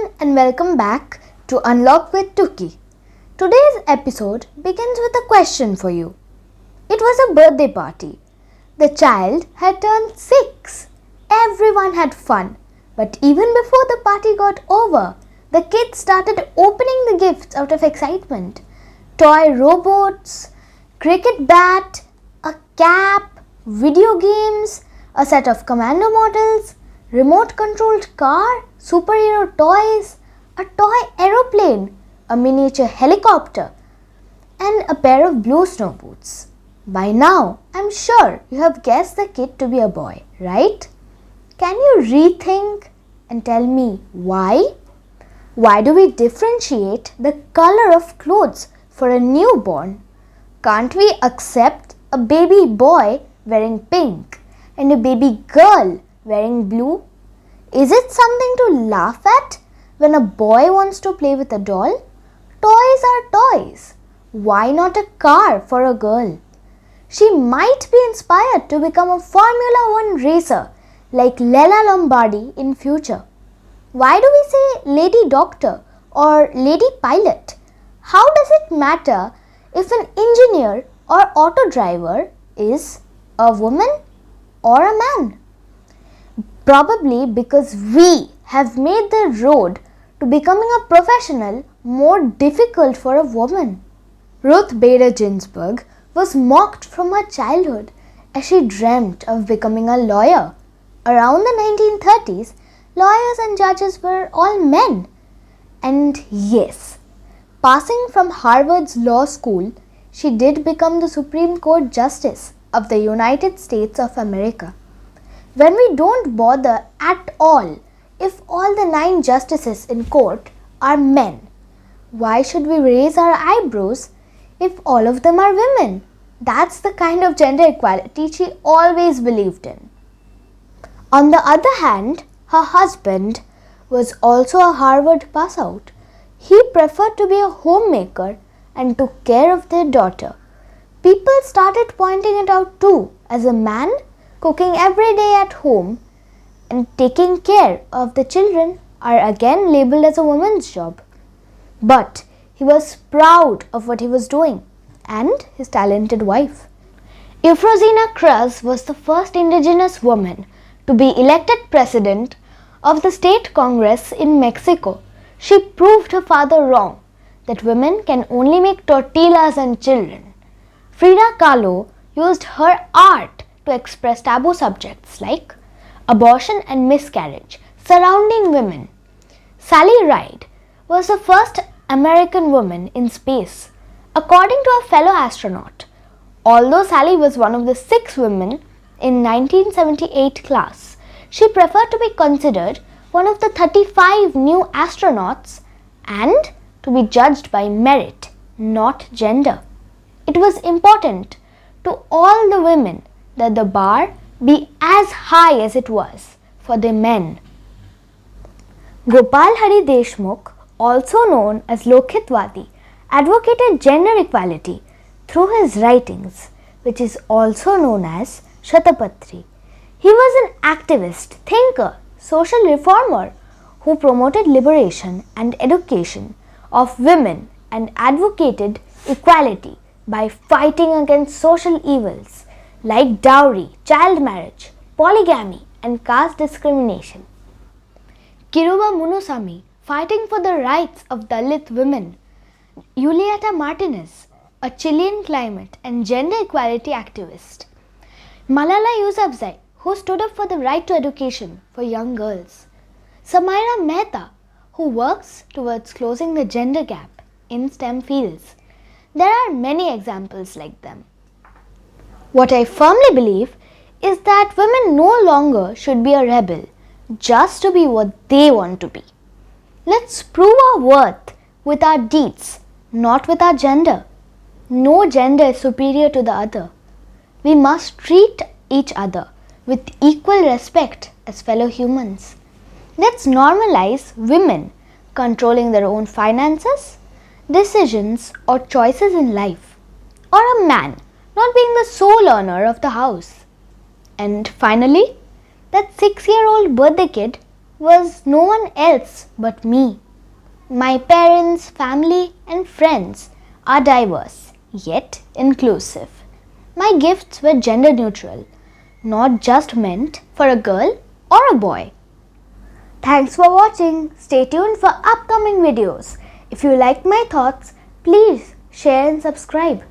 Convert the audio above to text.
everyone and welcome back to Unlock with Tuki. Today's episode begins with a question for you. It was a birthday party. The child had turned 6. Everyone had fun. But even before the party got over, the kids started opening the gifts out of excitement. Toy robots, cricket bat, a cap, video games, a set of commando models, remote-controlled car, superhero toys, a toy aeroplane, a miniature helicopter, and a pair of blue snow boots. By now, I'm sure you have guessed the kid to be a boy, right? Can you rethink and tell me why? Why do we differentiate the color of clothes for a newborn? Can't we accept a baby boy wearing pink and a baby girl wearing blue? Is it something to laugh at when a boy wants to play with a doll? Toys are toys. Why not a car for a girl? She might be inspired to become a Formula 1 racer like Lela Lombardi in future. Why do we say lady doctor or lady pilot? How does it matter if an engineer or auto driver is a woman or a man? Probably because we have made the road to becoming a professional more difficult for a woman. Ruth Bader Ginsburg was mocked from her childhood as she dreamt of becoming a lawyer. Around the 1930s, lawyers and judges were all men. And yes, passing from Harvard's law school, she did become the Supreme Court Justice of the United States of America. When we don't bother at all if all the 9 justices in court are men, why should we raise our eyebrows if all of them are women? That's the kind of gender equality she always believed in. On the other hand, her husband was also a Harvard passout. He preferred to be a homemaker and took care of their daughter. People started pointing it out too, as a man cooking every day at home and taking care of the children are again labeled as a woman's job. But he was proud of what he was doing and his talented wife. Euphrosyne Cruz was the first indigenous woman to be elected president of the state congress in Mexico. She proved her father wrong that women can only make tortillas and children. Frida Kahlo used her art to express taboo subjects like abortion and miscarriage surrounding women. Sally Ride was the first American woman in space. According to a fellow astronaut, although Sally was one of the 6 women in 1978 class, she preferred to be considered one of the 35 new astronauts and to be judged by merit, not gender. It was important to all the women that the bar be as high as it was for the men. Gopal Hari Deshmukh, also known as Lokhitvadi, advocated gender equality through his writings, which is also known as Shatapatri. He was an activist, thinker, social reformer who promoted liberation and education of women and advocated equality by fighting against social evils like dowry, child marriage, polygamy, and caste discrimination. Kiruba Munusamy, fighting for the rights of Dalit women. Julieta Martinez, a Chilean climate and gender equality activist. Malala Yousafzai, who stood up for the right to education for young girls. Samaira Mehta, who works towards closing the gender gap in STEM fields. There are many examples like them. What I firmly believe is that women no longer should be a rebel just to be what they want to be. Let's prove our worth with our deeds, not with our gender. No gender is superior to the other. We must treat each other with equal respect as fellow humans. Let's normalize women controlling their own finances, decisions, or choices in life, or a man not being the sole earner of the house. And finally, that 6-year-old birthday kid was no one else but me. My parents, family, and friends are diverse, yet inclusive. My gifts were gender neutral, not just meant for a girl or a boy. Thanks for watching. Stay tuned for upcoming videos. If you liked my thoughts, please share and subscribe.